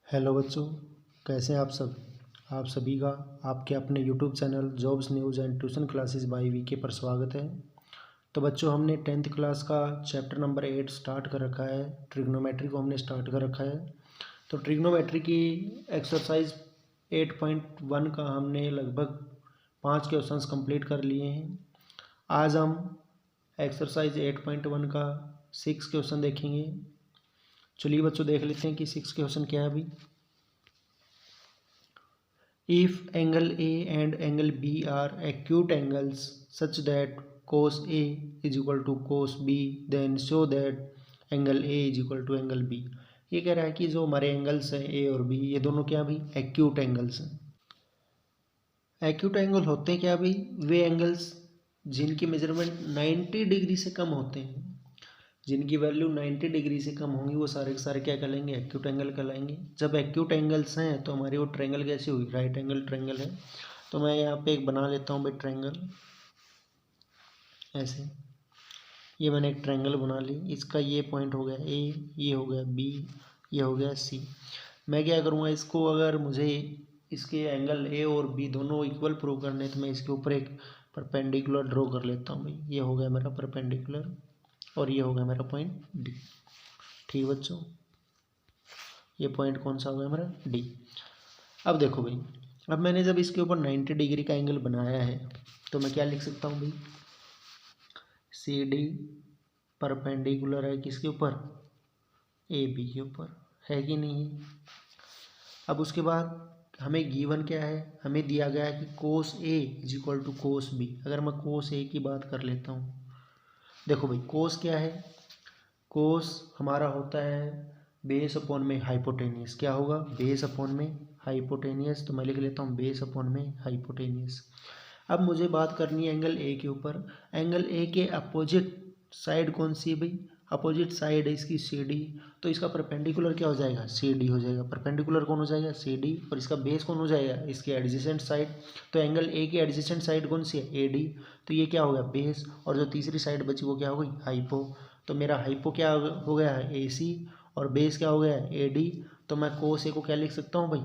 Hello बच्चों, कैसे हैं आप सब। आप सभी का आपके अपने YouTube channel jobs news and tuition classes by VK पर स्वागत है। तो बच्चों, हमने 10th क्लास का चैप्टर नंबर 8 स्टार्ट कर रखा है। ट्रिग्नोमेट्री को हमने स्टार्ट कर रखा है। तो ट्रिग्नोमेट्री की एक्सरसाइज 8.1 का हमने लगभग 5 क्वेश्चंस कंप्लीट कर लिए हैं। आज हम एक्सरसाइज 8.1 का 6 क्वेश्चन देखेंगे। चलिए बच्चों, देख लेते हैं कि 6 क्वेश्चन क्या है अभी। If angle A and angle B are acute angles such that cos A is equal to cos B, then show that angle A is equal to angle B। ये कह रहा है कि जो हमारे एंगल्स हैं A और B, ये दोनों क्या भी एक्यूट एंगल्स हैं। एक्यूट एंगल होते हैं क्या भी, वे एंगल्स जिनकी मेजरमेंट 90 डिग्री से कम होते हैं, जिनकी वैल्यू 90 डिग्री से कम होंगी, वो सारे के सारे क्या कहलाएंगे, एक्यूट एंगल कहलाएंगे। जब एक्यूट एंगल्स हैं तो हमारी वो ट्रायंगल कैसी हुई, राइट एंगल ट्रायंगल है। तो मैं यहाँ पे एक बना लेता हूँ भाई ट्रायंगल, ऐसे। ये मैंने एक ट्रायंगल बना ली। इसका ये पॉइंट हो गया ए, ये हो गया बी, ये हो गया सी। मैं क्या करूँगा, इसको अगर मुझे इसके एंगल ए और बी दोनों इक्वल प्रूव करने तो मैं इसके ऊपर एक परपेंडिकुलर ड्रॉ कर लेता हूँ भाई। ये हो गया मेरा परपेंडिकुलर और ये हो गया मेरा पॉइंट डी। ठीक बच्चों, ये पॉइंट कौन सा हो गया मेरा, डी। अब देखो भाई, अब मैंने जब इसके ऊपर 90 डिग्री का एंगल बनाया है तो मैं क्या लिख सकता हूँ भाई, सी डी परपेंडिकुलर है किसके ऊपर, ए बी के ऊपर, है कि नहीं। अब उसके बाद हमें गिवन क्या है, हमें दिया गया है कि cos A is equal to cos B. अगर मैं कोस ए की बात कर लेता हूँ, देखो भाई कोस क्या है, कोस हमारा होता है बेस अपॉन में हाइपोटेनियस। क्या होगा, बेस अपॉन में हाइपोटेनियस। तो मैं लिख लेता हूँ बेस अपॉन में हाइपोटेनियस। अब मुझे बात करनी है एंगल ए के ऊपर। एंगल ए के अपोजिट साइड कौन सी है भाई, अपोजिट साइड है इसकी सी डी। तो इसका परपेंडिकुलर क्या हो जाएगा, सी डी हो जाएगा। परपेंडिकुलर कौन हो जाएगा, सी डी। और इसका बेस कौन हो जाएगा, इसके एडजेसेंट साइड। तो एंगल ए की एडजेसेंट साइड कौन सी है, ए डी। तो ये क्या हो गया, बेस। और जो तीसरी साइड बची वो क्या हो गई, हाइपो। तो मेरा हाइपो क्या हो गया है, ए सी। और बेस क्या हो गया है, ए डी। तो मैं कोस ए को क्या लिख सकता हूँ भाई,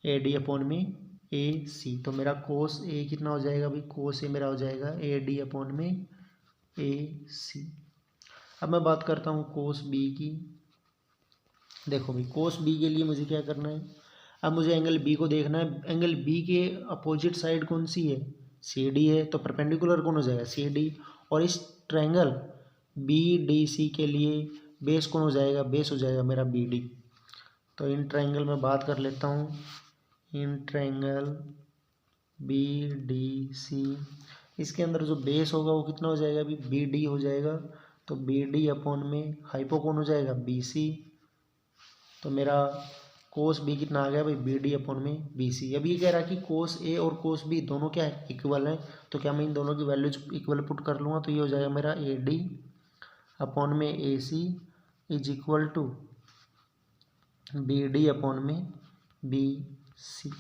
ए डी अपॉन में ए सी। तो मेरा कोस ए कितना हो जाएगा भाई, कोस ए मेरा हो जाएगा ए डी अपॉन में ए सी। अब मैं बात करता हूँ कोस बी की। देखो भाई कोस बी के लिए मुझे क्या करना है, अब मुझे एंगल बी को देखना है। एंगल बी के अपोजिट साइड कौन सी है, सी डी है। तो परपेंडिकुलर कौन हो जाएगा, सी डी। और इस ट्रायंगल बी डी सी के लिए बेस कौन हो जाएगा, बेस हो जाएगा मेरा बी डी। तो इन ट्रायंगल में बात कर लेता हूँ, in triangle B D C, इसके अंदर जो बेस होगा वो कितना हो जाएगा अभी, बी डी हो जाएगा। तो बी डी अपॉन में हाइपो कौन हो जाएगा, बी सी। तो मेरा कोस बी कितना आ गया भाई, बी डी अपॉन में बी सी। अब ये कह रहा है कि कोस ए और कोस बी दोनों क्या है, इक्वल है। तो क्या मैं इन दोनों की वैल्यूज इक्वल पुट कर लूँगा, तो ये हो जाएगा मेरा ए डी अपॉन में A C is equal to B D upon में बी सी।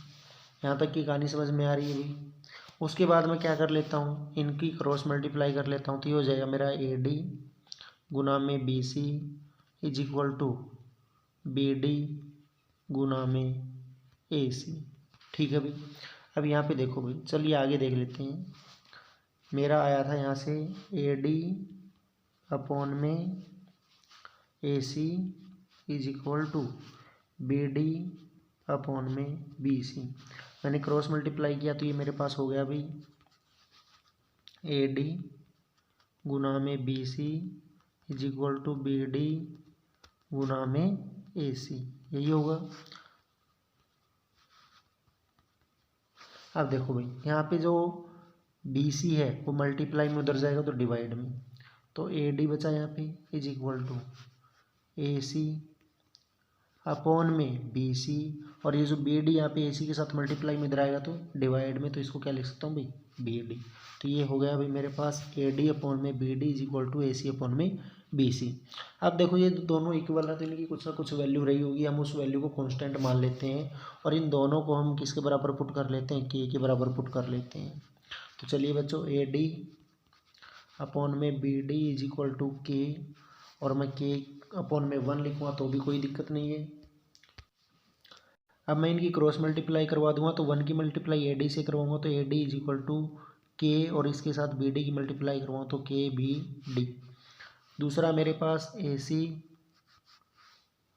यहाँ तक की कहानी समझ में आ रही है भाई। उसके बाद मैं क्या कर लेता हूँ, इनकी क्रॉस मल्टीप्लाई कर लेता हूँ। तो ये हो जाएगा मेरा ए डी गुना में B C is equal to B D गुना में ए सी। ठीक है भाई। अब यहाँ पे देखो भाई, चलिए आगे देख लेते हैं। मेरा आया था यहाँ से ए डी अपॉन में A C is equal to B D upon में बी सी। मैंने क्रॉस मल्टीप्लाई किया तो ये मेरे पास हो गया भाई ए डी गुना में B C is equal to B D गुना में ए सी, यही होगा। अब देखो भाई, यहाँ पे जो बी सी है वो मल्टीप्लाई में उधर जाएगा तो डिवाइड में। तो ए डी बचा यहाँ पे is equal to A C upon में बी सी। और ये जो बी डी यहाँ पे ए सी के साथ मल्टीप्लाई में इधर आएगा तो डिवाइड में। तो इसको क्या लिख सकता हूँ भाई, बी डी। तो ये हो गया भाई मेरे पास ए डी अपॉन में B D is equal to A C upon में बी सी। अब देखो ये दोनों इक्वल है तो इनकी कुछ ना कुछ वैल्यू रही होगी, हम उस वैल्यू को कांस्टेंट मान लेते हैं। और इन दोनों को हम किसके बराबर पुट कर लेते हैं, के के बराबर पुट कर लेते हैं। तो चलिए बच्चों, ए डी अपॉन में B D is equal to K, और मैं के अपॉन में 1 लिखूँगा तो भी कोई दिक्कत नहीं है। अब मैं इनकी क्रॉस मल्टीप्लाई करवा दूंगा तो 1 की मल्टीप्लाई ए डी से करवाऊंगा तो A D is equal to K, और इसके साथ बी डी की मल्टीप्लाई करवाऊँ तो के बी डी। दूसरा मेरे पास ए सी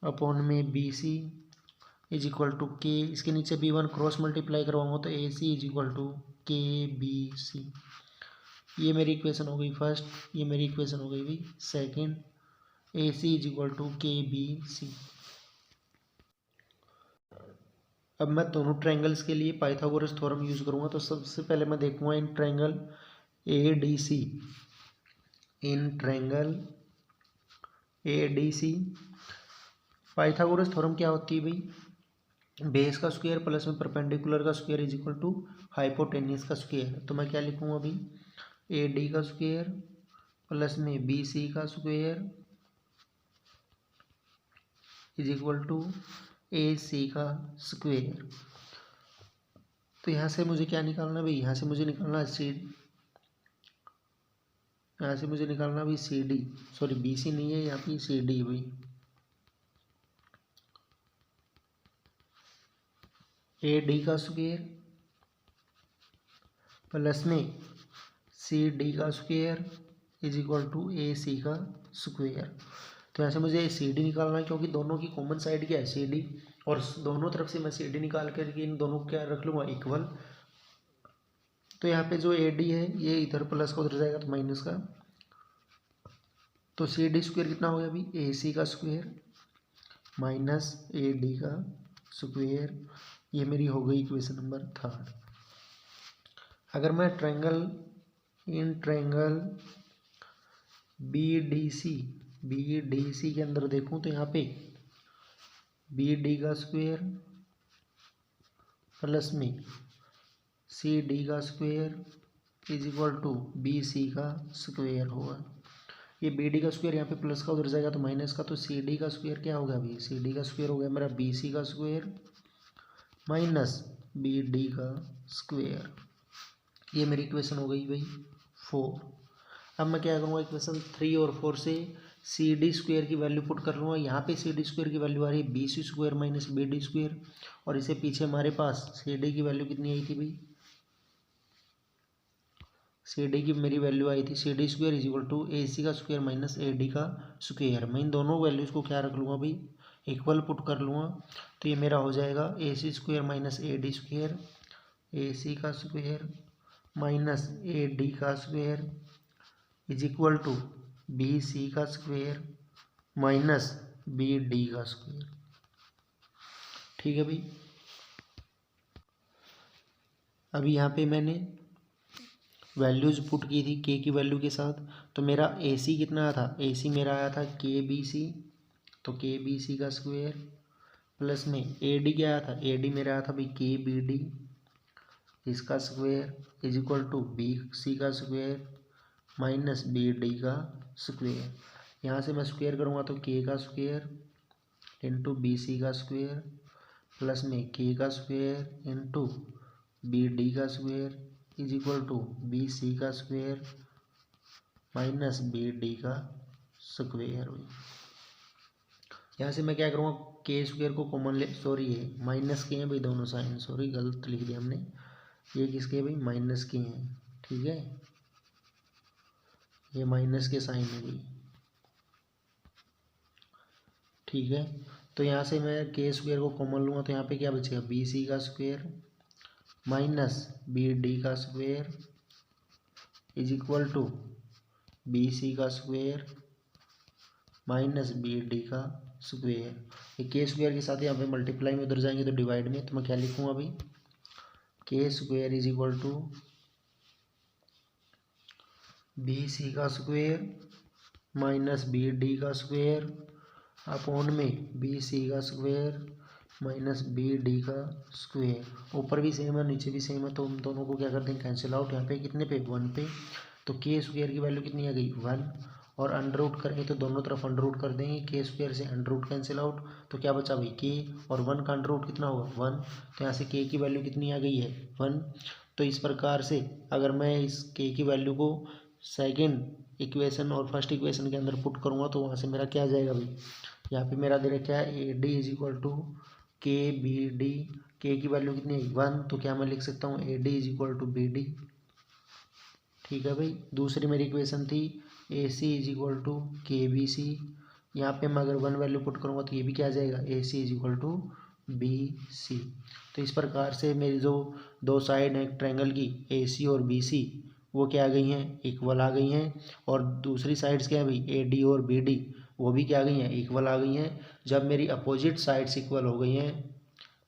अपॉन में B C is equal to K, इसके नीचे बी वन क्रॉस मल्टीप्लाई करवाऊंगा तो A C is equal to K B C. ये मेरी इक्वेशन हो गई फर्स्ट, ये मेरी इक्वेशन हो गई भाई second. A C is equal to K B C. अब मैं दोनों ट्रायंगल्स के लिए पाइथागोरस थ्योरम यूज करूंगा। तो सबसे पहले मैं देखूंगा in triangle A D C, in triangle A D C Pythagoras theorem क्या होती है भाई, बेस का स्क्वायर प्लस में परपेंडिकुलर का square is equal to hypotenuse का स्क्वायर। तो मैं क्या लिखूंगा अभी, ए डी का स्क्वायर प्लस में बी सी का square is equal to A C का स्क्वायर। तो यहाँ से मुझे क्या निकालना भाई, यहाँ से मुझे निकालना यहाँ से मुझे निकालना भाई C D, sorry B C नहीं है यहाँ पे सी डी भाई। ए डी का स्क्वायर प्लस में सी डी का square is equal to A C का स्क्वायर। तो यहाँ से मुझे सी डी निकालना है क्योंकि दोनों की कॉमन साइड क्या है सी डी, और दोनों तरफ से मैं सी डी निकाल करके इन दोनों को क्या रख लूँगा इक्वल। तो यहाँ पे जो ए डी है ये इधर प्लस का उधर जाएगा तो माइनस का, तो सी डी स्क्वायर कितना हो गया अभी, ए सी का स्क्वायर माइनस ए डी का स्क्वायर। ये मेरी हो गई इक्वेशन नंबर थर्ड। अगर मैं in triangle B D C के अंदर देखूं तो यहाँ पे बी डी का स्क्वायर प्लस में सी डी का square is equal to B C का स्क्वायर होगा। ये बी डी का स्क्वायर यहाँ पे प्लस का उधर जाएगा तो माइनस का, तो सी डी का स्क्वायर क्या होगा अभी, सी डी का स्क्वायर हो गया मेरा बी सी का स्क्वायर माइनस बी डी का स्क्वायर। ये मेरी इक्वेशन हो गई भाई 4। अब मैं क्या करूँगा, इक्वेशन 3 और 4 से सी डी स्क्वायर की वैल्यू पुट कर लूँगा। यहाँ पे सी डी स्क्वायर की वैल्यू आ रही है B C square minus B D square, और इसे पीछे हमारे पास सी डी की वैल्यू कितनी आई थी भाई, सी डी की मेरी वैल्यू आई थी C D square is equal to A C का स्क्वायर माइनस ए डी का स्क्वायर। मैं इन दोनों वैल्यूज़ को क्या रख लूँगा भाई, इक्वल पुट कर लूँगा। तो ये मेरा हो जाएगा A C square minus A D square, A C का स्क्वायर माइनस ए डी का square is equal to B C का स्क्वायर माइनस बी डी का स्क्वायर। ठीक है भाई। अभी यहाँ पे मैंने वैल्यूज़ पुट की थी के की वैल्यू के साथ, तो मेरा ए सी कितना आया था, ए सी मेरा आया था के बी सी, तो के बी सी का स्क्वायर प्लस में ए डी क्या आया था, ए डी मेरा आया था भाई के बी डी, इसका square is equal to B C का स्क्वायर माइनस बी डी का स्क्वायर। यहाँ से मैं स्क्वायर करूँगा तो के का स्क्वायर इंटू बी सी का स्क्वायर प्लस में के का स्क्वायर इंटू बी डी का square is equal to B C का स्क्वायर माइनस बी डी का स्क्वायर। यहाँ से मैं क्या करूँगा, के स्क्वायर को कॉमन ले, सॉरी ये माइनस के हैं भाई दोनों साइन, सॉरी गलत लिख दिया हमने, ये किसके भाई माइनस के हैं। ठीक है, ये माइनस के साइन है भाई। ठीक है, तो यहाँ से मैं के स्क्वायर को कॉमन लूँगा तो यहाँ पे क्या बचेगा, बी सी का स्क्वायर माइनस बी डी का square is equal to B C का स्क्वायर माइनस बी डी का स्क्वायर। ये के स्क्वायर के साथ यहाँ पे मल्टीप्लाई में उधर जाएंगे तो डिवाइड में, तो मैं क्या लिखूँगा अभी, K square is equal to B C का स्क्वायर माइनस बी डी का स्क्वायर अपॉन में बी सी का स्क्वायर माइनस बी डी का स्क्वायर। ऊपर भी सेम है नीचे भी सेम है, तो उन दोनों को क्या करते हैं कैंसिल आउट। यहाँ पे कितने पे 1 पे, तो के स्क्वायर की वैल्यू कितनी आ गई 1, और अंडर रूट करेंगे तो दोनों तरफ अंडर रूट कर देंगे, के स्क्वायर से अंडर रूट कैंसिल आउट, तो क्या बचा भाई के, और 1 का अंडर रूट कितना होगा 1, तो यहाँ से के की वैल्यू कितनी आ गई है 1। तो इस प्रकार से अगर मैं इस के की वैल्यू को सेकेंड इक्वेशन और फर्स्ट इक्वेशन के अंदर पुट करूँगा तो वहाँ से मेरा क्या आ जाएगा भाई, यहाँ पे मेरा दे रखा है A D is equal to K B D, K की वैल्यू कितनी है 1, तो क्या मैं लिख सकता हूँ A D is equal to B D. ठीक है भाई। दूसरी मेरी इक्वेशन थी A C is equal to K B C. यहाँ पे मैं अगर 1 वैल्यू पुट करूँगा तो ये भी क्या आ जाएगा A C is equal to B C. तो इस प्रकार से मेरी जो दो साइड है ट्रायंगल की ए सी और बी सी वो क्या आ गई हैं इक्वल आ गई हैं। और दूसरी साइड्स क्या है भाई ए डी और बी डी वो भी क्या आ गई हैं इक्वल आ गई हैं। जब मेरी अपोजिट साइड्स इक्वल हो गई हैं,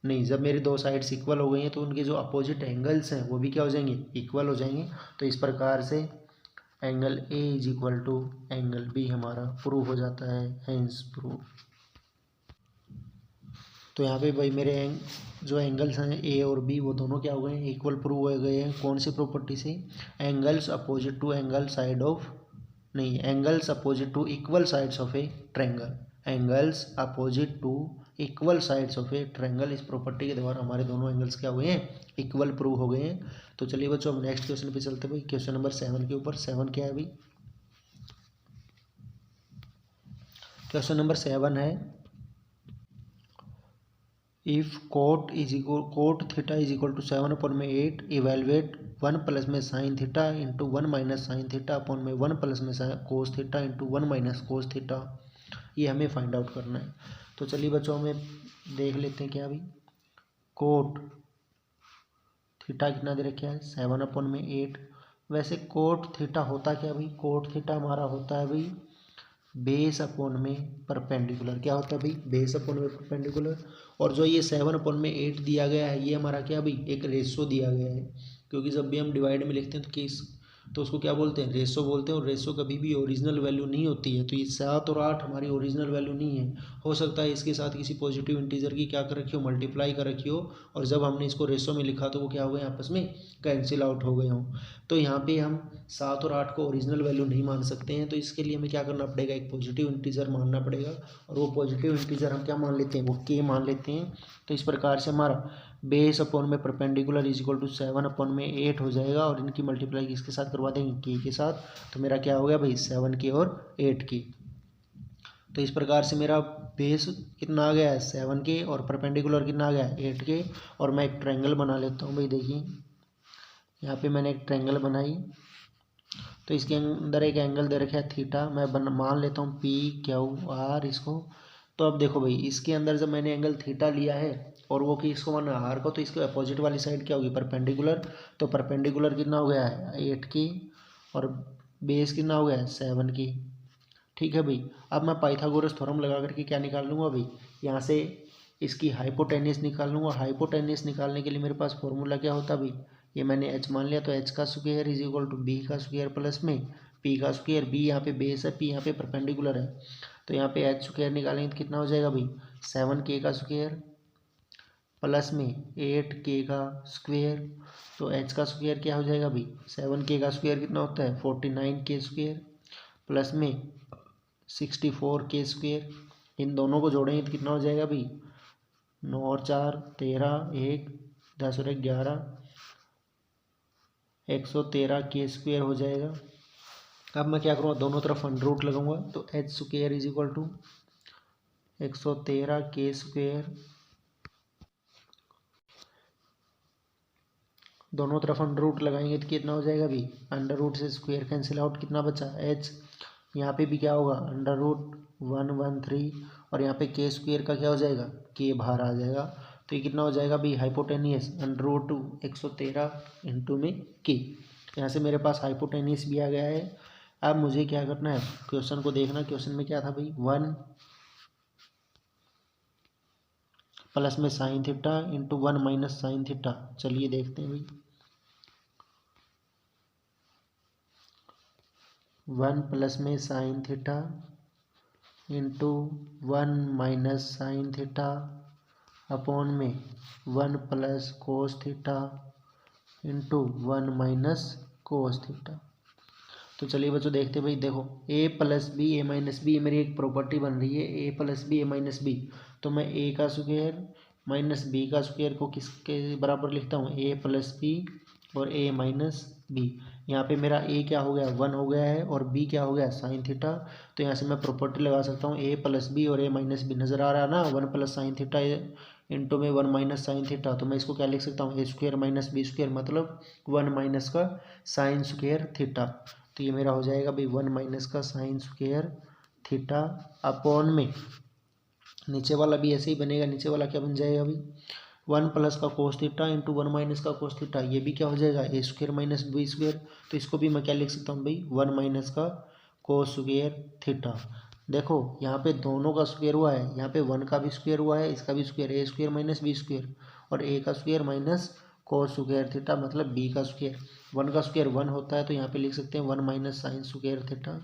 नहीं, जब मेरी दो साइड्स इक्वल हो गई हैं तो उनके जो अपोजिट एंगल्स हैं वो भी क्या हो जाएंगे इक्वल हो जाएंगे। तो इस प्रकार से angle A is equal to angle B हमारा प्रूव हो जाता है, हेंस प्रूव। तो यहाँ पे भाई मेरे जो एंगल्स हैं ए और बी वो दोनों क्या हो गए हैं इक्वल प्रूव हो गए हैं। कौन सी प्रॉपर्टी से, angles opposite to angle side of, नहीं, angles opposite to equal sides of a triangle, angles opposite to equal sides of a triangle. इस प्रॉपर्टी के द्वारा हमारे दोनों एंगल्स क्या हुए हैं इक्वल प्रूव हो गए हैं। तो चलिए बच्चों हम नेक्स्ट क्वेश्चन पे चलते हैं भाई, क्वेश्चन नंबर 7 के ऊपर। 7 क्या है भाई, क्वेश्चन नंबर 7 है if cot theta is equal to 7 upon में 8 इवेलुएट 1 प्लस में sine theta into 1 minus sine theta upon में 1 प्लस में cos theta into 1 minus cos theta. ये हमें फाइंड आउट करना है। तो चलिए बच्चों हमें देख लेते हैं क्या अभी, कोट थीटा कितना दे रखा है 7 अपॉन में 8। वैसे कोट थीटा होता क्या भाई, कोट थीटा हमारा होता है भाई बेस अपॉन में परपेंडिकुलर। क्या होता है भाई बेस अपॉन में परपेंडिकुलर। और जो ये 7 अपॉन में 8 दिया गया है ये हमारा क्या भाई एक रेशो दिया गया है, क्योंकि जब भी हम डिवाइड में लिखते हैं तो केस तो उसको क्या बोलते हैं रेशो बोलते हैं। और रेशो कभी भी ओरिजिनल वैल्यू नहीं होती है। तो ये 7 और 8 हमारी ओरिजिनल वैल्यू नहीं है। हो सकता है इसके साथ किसी पॉजिटिव इंटीजर की क्या कर रखी हो मल्टीप्लाई कर रखी हो, और जब हमने इसको रेशो में लिखा तो वो क्या हो गए आपस में कैंसिल आउट हो गए हों। तो यहाँ पे हम 7 और 8 को ओरिजिनल वैल्यू नहीं मान सकते हैं। तो इसके लिए हमें क्या करना पड़ेगा एक पॉजिटिव इंटीजर मानना पड़ेगा। और वो पॉजिटिव इंटीजर हम क्या मान लेते हैं वो के मान लेते हैं। तो इस प्रकार से हमारा बेस अपॉन में perpendicular is equal to 7 upon में 8 हो जाएगा। और इनकी मल्टीप्लाई किसके साथ करवा देंगे के साथ। तो मेरा क्या हो गया भाई 7 की और 8 की। तो इस प्रकार से मेरा बेस कितना आ गया है 7 के और परपेंडिकुलर कितना आ गया है 8 के। और मैं एक ट्रायंगल बना लेता हूँ भाई। देखिए यहाँ पे मैंने एक ट्रायंगल बनाई, तो इसके अंदर एक एंगल दे रखा है थीटा। मैं मान लेता हूँ पी क्यू आर इसको। तो अब देखो भाई इसके अंदर जब मैंने एंगल थीटा लिया है और वो कि इसको माना आर को, तो इसके अपोजिट वाली साइड क्या होगी परपेंडिकुलर। तो परपेंडिकुलर कितना हो गया है 8 की और बेस कितना हो गया है 7 की। ठीक है भाई। अब मैं पाइथागोरस थ्योरम लगा करके क्या निकाल लूँगा भाई, यहाँ से इसकी हाइपोटेन्यूस निकाल लूँगा। हाइपोटेन्यूस निकालने के लिए मेरे पास फॉर्मूला क्या होता है भाई, ये मैंने एच मान लिया। तो एच का square is equal to B का स्क्वायर प्लस में पी का स्क्वायर। बी यहाँ पे बेस है, पी यहाँ पे परपेंडिकुलर है। तो यहाँ पे एच स्क्वायर निकालेंगे तो कितना हो जाएगा भाई 7k का स्क्वायर प्लस में 8k का स्क्वायर। तो एच का स्क्वायर क्या हो जाएगा भाई 7k का स्क्वायर कितना होता है 49k स्क्वायर प्लस में 64k स्क्वायर। इन दोनों को जोड़ेंगे तो कितना हो जाएगा भाई 9 और 4 13, 1 10 और 1 11, 113k स्क्वायर हो जाएगा। अब मैं क्या करूँगा दोनों तरफ अंडर रूट लगाऊंगा। तो H square is equal to 113k square, दोनों तरफ अंडर रूट लगाएंगे तो कितना हो जाएगा भाई अंडर रूट से स्क्वायर कैंसिल आउट, कितना बचा एच। यहाँ पे भी क्या होगा अंडर रूट 113 और यहाँ पे के स्क्वायर का क्या हो जाएगा के बाहर आ जाएगा। तो ये कितना हो जाएगा भाई हाइपोटेनियस अंडर रूट 113 इंटू में के। यहाँ से मेरे पास हाइपोटेनियस भी आ गया है। अब मुझे क्या करना है क्वेश्चन को देखना। क्वेश्चन में क्या था भाई 1 प्लस में sine theta into 1 minus sine theta. चलिए देखते हैं भाई 1 प्लस में sine theta into 1 minus sine theta upon में 1 plus cos theta into 1 minus cos theta. तो चलिए बच्चों देखते हैं भाई। देखो a plus B A minus B मेरी एक प्रॉपर्टी बन रही है a plus B A minus B. तो मैं a का स्क्वायर माइनस बी का स्क्वायर को किसके बराबर लिखता हूँ a प्लस बी और a माइनस बी। यहाँ पे मेरा a क्या हो गया 1 हो गया है और b क्या हो गया साइन थीटा। तो यहाँ से मैं प्रॉपर्टी लगा सकता हूँ a प्लस बी और a माइनस बी। नज़र आ रहा है ना 1 प्लस साइन थीटा इंटू में 1 माइनस साइन थीटा, तो मैं इसको क्या लिख सकता हूँ, ए स्क्वायर माइनस बी स्क्वायर मतलब 1 माइनस का साइन स्क्वायर थीटा। तो ये मेरा हो जाएगा भाई 1 माइनस का साइन स्क्वायर थीटा अपॉन में, नीचे वाला भी ऐसे ही बनेगा, नीचे वाला क्या बन जाएगा भाई 1 प्लस का कोस थीटा इंटू 1 माइनस का कोस थीटा, ये भी क्या हो जाएगा ए स्क्वायर माइनस बी स्क्वायर। तो इसको भी मैं क्या लिख सकता हूँ भाई 1 माइनस का कोस स्क्वायर थीटा। देखो यहाँ पे दोनों का स्क्वायर हुआ है, यहाँ पे 1 का भी स्क्वायर हुआ है, इसका भी स्क्वायर, ए स्क्वायर माइनस बी स्क्वायर, और ए का square minus cos square theta मतलब बी का स्क्वायर। 1 का स्क्वायर 1 होता है, तो यहाँ पे लिख सकते हैं 1 minus sine square theta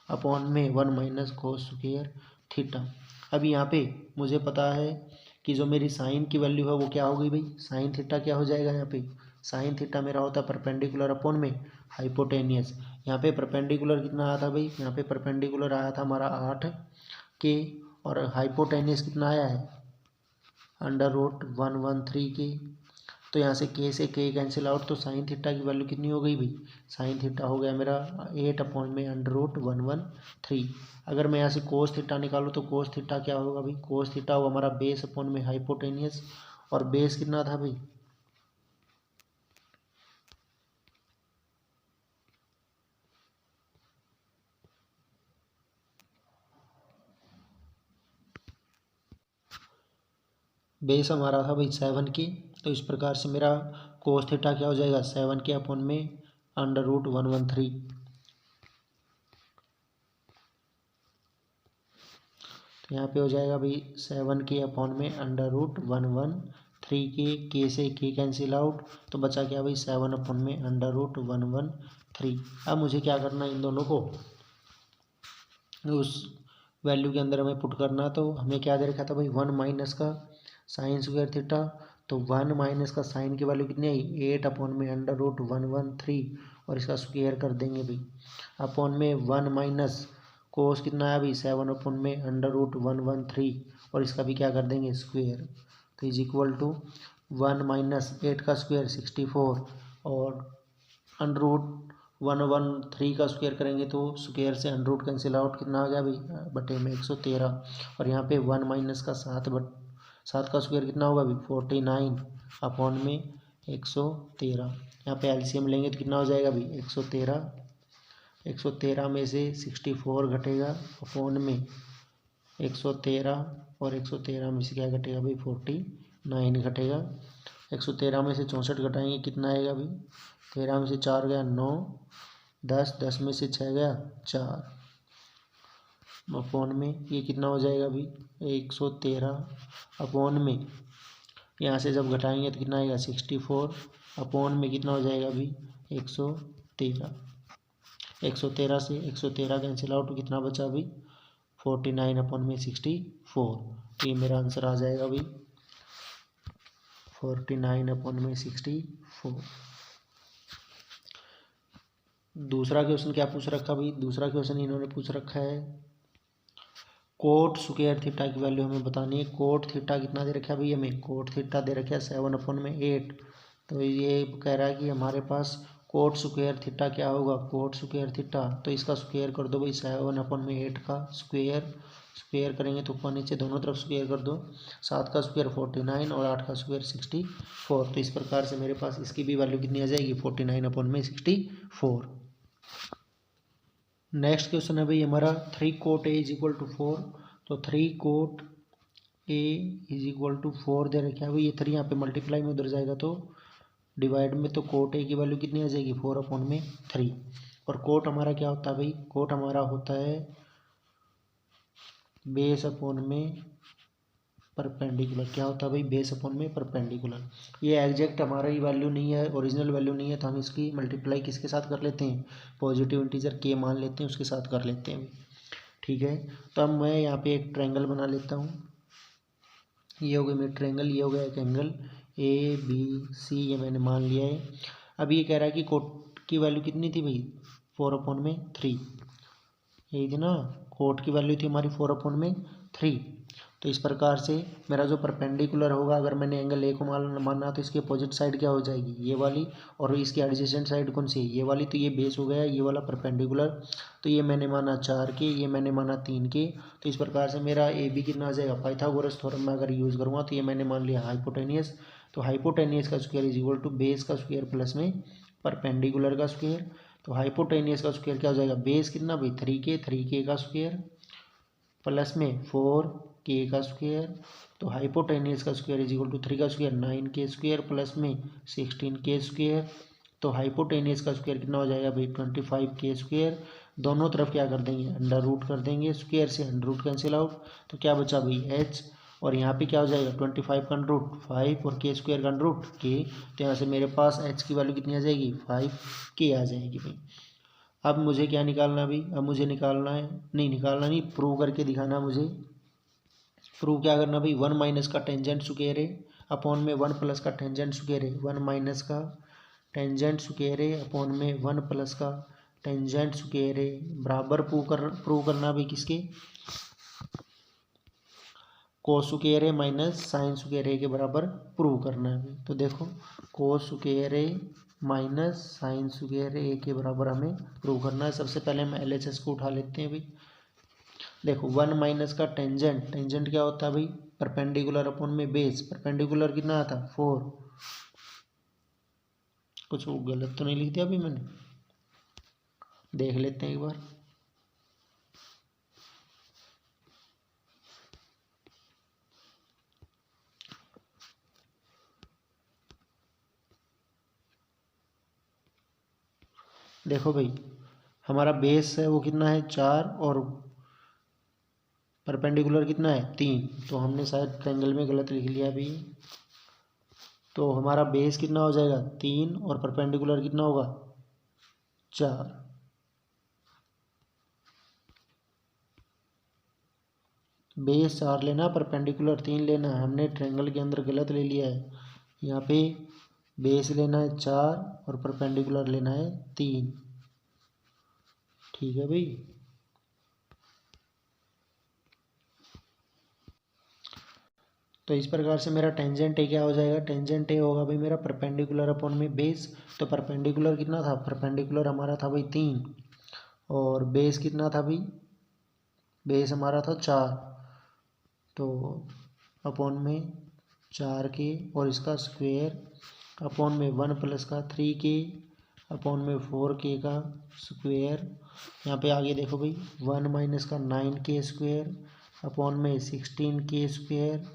upon में 1 माइनस कोस स्क्वायर थीटा। अभी यहाँ पे मुझे पता है कि जो मेरी साइन की वैल्यू है वो क्या हो गई भाई, साइन थीटा क्या हो जाएगा यहाँ पे, साइन थीटा मेरा होता है परपेंडिकुलर अपॉन में हाइपोटेनियस। यहाँ पे परपेंडिकुलर कितना आया था भाई, यहाँ पे परपेंडिकुलर आया था हमारा 8 के, और हाइपोटेनियस कितना आया है अंडर रूट 113 के। तो यहाँ से के कैंसिल आउट, तो साइन थीटा की वैल्यू कितनी हो गई भाई, साइन थीटा हो गया मेरा 8 अपॉन में अंडर रूट 113। अगर मैं यहाँ से कोस थीटा निकालूँ तो कोस थीटा क्या होगा भाई, कोस थीटा होगा हमारा बेस अपॉन में हाइपोटेनियस, और बेस कितना था भाई, बेस हमारा था भाई 7 की। तो इस प्रकार से मेरा कोस थीटा क्या हो जाएगा 7 के अपॉन में अंडर रूट 113। तो यहाँ पे हो जाएगा भाई 7 के अपॉन में अंडर रूट 113 के से के कैंसिल आउट, तो बचा क्या भाई 7 अपॉन में अंडर रूट 113। अब मुझे क्या करना है, इन दोनों को उस वैल्यू के अंदर हमें पुट करना। तो हमें क्या दे रखा था भाई 1 माइनस का साइन स्क्वायर थीटा, तो 1 माइनस का साइन की वैल्यू कितनी आई 8 अपॉन में अंडर रूट 113, और इसका स्क्वायर कर देंगे भाई अपॉन में 1 माइनस कोस कितना आया भाई 7 अपॉन में अंडर रूट 113, और इसका भी क्या कर देंगे स्क्वायर। तो इज इक्वल टू 1 माइनस 8 का स्क्वायर 64, और अंडर रूट 113 का स्क्वायर करेंगे तो स्क्वायर से अंडर रूट कैंसिल आउट, कितना आ गया भाई बटे में 113, और यहाँ पे 1 माइनस का 7 का स्क्वायर कितना होगा भाई 49 अपॉन में 113। यहाँ पे एलसीएम लेंगे तो कितना हो जाएगा भाई 113 में से 64 घटेगा अपॉन में 113, और 113 में से क्या घटेगा भाई 49 घटेगा। 113 में से 64 घटाएंगे कितना आएगा भाई, 13 में से 4 गया 9, 10 में से 6 गया 4 अपॉन में ये कितना हो जाएगा भाई 113 अपॉन में, यहाँ से जब घटाएंगे तो कितना आएगा 64 अपॉन में कितना हो जाएगा भाई 113। 113 से 113 कैंसिल आउट, कितना बचा भाई 49 अपॉन में 64। तो ये मेरा आंसर आ जाएगा भाई 49 अपॉन में 64। दूसरा क्वेश्चन क्या पूछ रखा भाई, दूसरा क्वेश्चन इन्होंने पूछ रखा है कोट स्क्वायर थीटा की वैल्यू हमें बतानी है। कोट थीटा कितना दे रखा है भाई, हमें कोट थीटा दे रखा है 7 अपॉन में 8। तो ये कह रहा है कि हमारे पास कोट स्क्वायर थीटा क्या होगा, कोट स्क्वायर थीटा, तो इसका स्क्वायर कर दो भाई 7 अपॉन में 8 का स्क्वायर करेंगे तो ऊपर नीचे दोनों तरफ स्क्वायर कर दो, 7 का स्क्वायर 49 और 8 का स्क्वायर 64। तो इस प्रकार से मेरे पास इसकी भी वैल्यू कितनी आ जाएगी 49 अपॉन में 64। नेक्स्ट क्वेश्चन है भाई हमारा 3 cot A is equal to 4। तो 3 cot A is equal to 4 दे रखे हैं भाई, ये 3 यहाँ पे मल्टीप्लाई में उधर जाएगा तो डिवाइड में, तो कोट ए की वैल्यू कितनी आ जाएगी 4 अपॉन में 3। और कोट हमारा क्या होता है भाई, कोट हमारा होता है बेस अपॉन में परपेंडिकुलर। क्या होता है भाई बेस अपॉन में परपेंडिकुलर। ये एग्जैक्ट हमारा ही वैल्यू नहीं है, ओरिजिनल वैल्यू नहीं है, तो हम इसकी मल्टीप्लाई किसके साथ कर लेते हैं, पॉजिटिव इंटीजर के मान लेते हैं उसके साथ कर लेते हैं। ठीक है, तो अब मैं यहाँ पे एक ट्रायंगल बना लेता हूँ। ये हो गया मेरा ट्रायंगल, ये हो गया एक एंगल ABC, ये मैंने मान लिया है। अब ये कह रहा है कि कोट की वैल्यू कितनी थी भाई 4 अपॉन में 3, यही थी ना, कोट की वैल्यू थी हमारी 4 अपॉन में 3। तो इस प्रकार से मेरा जो परपेंडिकुलर होगा, अगर मैंने एंगल ए को माना तो इसकी अपोजिट साइड क्या हो जाएगी, ये वाली, और इसकी एडजेसेंट साइड कौन सी है, ये वाली। तो ये बेस हो गया ये वाला परपेंडिकुलर। तो ये मैंने माना 4 के, ये मैंने माना 3 के। तो इस प्रकार से मेरा ए बी कितना आ जाएगा, पाइथागोरस थ्योरम में अगर यूज़ करूँगा तो ये मैंने मान लिया हाइपोटेनियस। तो हाइपोटेनियस का square is equal to base का स्क्वायर प्लस में परपेंडिकुलर का स्क्वायर। तो हाइपोटेनियस का स्क्वायर क्या हो जाएगा, बेस कितना भाई 3 के का स्क्वायर प्लस में 4 के का स्क्वायर। तो हाइपोटेनियस का स्क्वायर इज इक्वल टू 3 का स्क्वायर 9 के स्क्वायर प्लस में 16 के स्क्वायर। तो हाइपोटेनियस का स्क्वायर कितना हो जाएगा भाई 25 के स्क्वायर। दोनों तरफ क्या कर देंगे, अंडर रूट कर देंगे, स्क्वायर से अंडर रूट कैंसिल आउट। तो क्या बचा भाई एच, और यहाँ पे क्या हो जाएगा 25 का अंडर रूट 5 और के स्क्वायर का अंडर रूट के। तो यहाँ से मेरे पास एच की वैल्यू कितनी आ जाएगी 5 के आ जाएगी भाई। अब मुझे क्या निकालना भाई, अब मुझे निकालना है, नहीं निकालना नहीं, प्रूव करके दिखाना मुझे। प्रूव क्या करना भाई, 1 माइनस का टेंजेंट स्क्वायर है अपॉन में 1 प्लस का टेंजेंट स्क्वायर है। 1 माइनस का टेंजेंट स्क्वायर है अपॉन में 1 प्लस का टेंजेंट स्क्वायर है बराबर प्रूव करना भाई किसके, कोस स्क्वायर है माइनस साइन स्क्वायर है के बराबर प्रूव करना है। तो देखो कोस स्क्वायर है माइनस साइन स्क्वायर है के बराबर हमें प्रूव करना है। सबसे पहले हम LHS को उठा लेते हैं भाई। देखो 1 माइनस का टेंजेंट, टेंजेंट क्या होता है भाई, परपेंडिकुलर अपॉन में बेस। परपेंडिकुलर कितना आता 4, कुछ गलत तो नहीं लिख दिया अभी मैंने, देख लेते हैं एक बार। देखो भाई हमारा बेस है वो कितना है 4 और परपेंडिकुलर कितना है 3। तो हमने शायद ट्रायंगल में गलत लिख लिया अभी। तो हमारा बेस कितना हो जाएगा 3 और परपेंडिकुलर कितना होगा 4। बेस 4 लेना, परपेंडिकुलर 3 लेना है, हमने ट्रायंगल के अंदर गलत ले लिया है। यहाँ पे बेस लेना है 4 और परपेंडिकुलर लेना है 3। ठीक है भाई। तो इस प्रकार से मेरा टेंजेंट ए क्या हो जाएगा, टेंजेंट ए होगा भाई मेरा परपेंडिकुलर अपॉन में बेस। तो परपेंडिकुलर कितना था, परपेंडिकुलर हमारा था भाई 3 और बेस कितना था भाई, बेस हमारा था 4। तो अपॉन में 4 के और इसका स्क्वायर अपॉन में 1 प्लस का 3 के अपॉन में 4 के का स्क्वायर। यहाँ पे आगे देखो भाई 1 माइनस का 9 के स्क्वायर अपॉन में 16 के स्क्वायर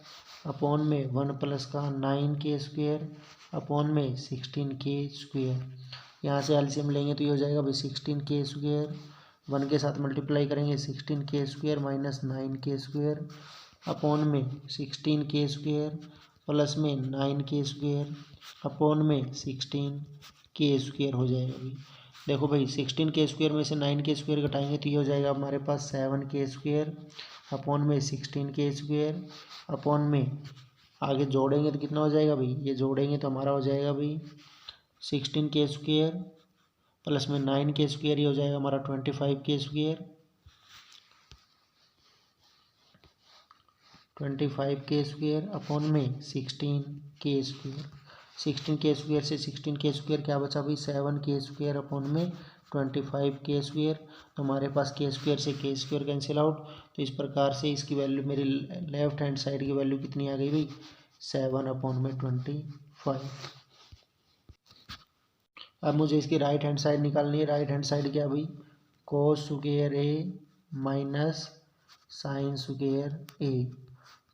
अपॉन में 1 प्लस का 9 के स्क्वायर अपॉन में 16 के स्क्वायर। यहाँ से एलसीएम लेंगे तो ये हो जाएगा भाई 16 के स्क्वायर, 1 के साथ मल्टीप्लाई करेंगे 16 के स्क्वायर माइनस 9 के स्क्वायर अपॉन में 16 के स्क्वायर प्लस में 9 के स्क्वायर अपॉन में 16 के स्क्वायर हो जाएगा भाई। देखो भाई 16 के स्क्वायर में से 9 के स्क्वायर घटाएंगे तो ये हो जाएगा हमारे पास 7 के स्क्वायर अपॉन में 16 के स्क्वायर अपॉन में आगे जोड़ेंगे तो कितना हो जाएगा भाई, ये जोड़ेंगे तो हमारा हो जाएगा भाई 16 के स्क्वायर प्लस में 9 के स्क्वायर, ये हो जाएगा हमारा 25 के स्क्वायर, 25 के स्क्वायर अपॉन में 16 के स्क्वायर। 16 के स्क्वायर से 16 के स्क्वायर क्या बचा भाई 7 के स्क्वायर अपॉन में 25 के स्क्वायर। तो हमारे पास के स्क्वायर से के स्क्वायर कैंसिल आउट। तो इस प्रकार से इसकी वैल्यू मेरी लेफ्ट हैंड साइड की वैल्यू कितनी आ गई भाई 7 अपॉन में 25। अब मुझे इसकी राइट हैंड साइड निकालनी है। राइट हैंड साइड क्या भाई कोस स्क्वायर ए माइनस साइन स्क्वायर ए।